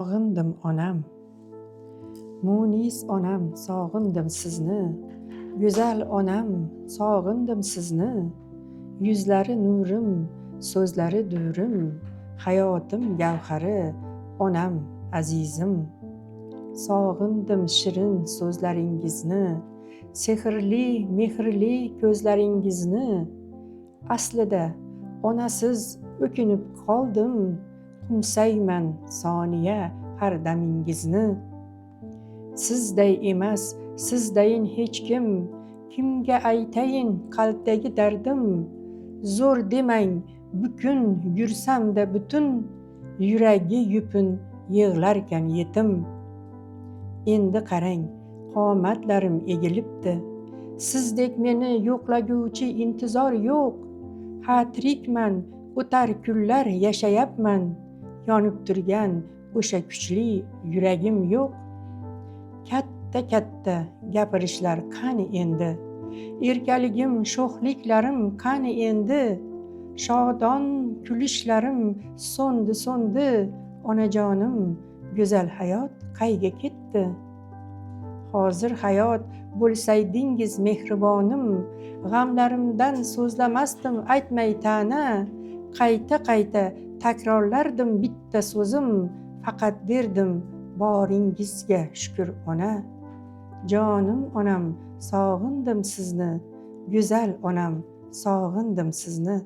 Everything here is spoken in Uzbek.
Sog'indim onam, munis onam, sog'indim sizni. Go'zal onam, sog'indim sizni. Yuzlari nurim, so'zlari durim, hayotim gavhari, onam azizim. Sog'indim shirin so'zlaringizni, sehrli, mehrli ko'zlaringizni. Aslida onasiz o'kinib qoldim, qo'msayman soniya har damingizni. Sizday emas, sizdayin hech kim, kimga aytayin qalbdagi dardim. Zo'r demang bukun yursamda butun, yuragi yupun yig'larkan yetim. Endi qarang, qomatlarim egilibdi, sizdek meni yo'qlaguvchi intizor yo'q. Ha tirikman, o'tar kunlar yashayapman, yonib turgan o'sha kuchli yuragim yo'q. Katta gapirishlar qani endi, erkaligim, sho'xliklarim qani endi. Shodon kulishlarim so'ndi, onajonim, go'zal hayot qayga ketdi? Hozir hayot bo'lsaydingiz mehribonim, g'amlarimdan so'zlamasdim aytmay ta'na. Qayta takrorlardim bitta so'zim, faqat derdim boringizga shukr ona. Jonim onam, sog'indim sizni, go'zal onam, sog'indim sizni.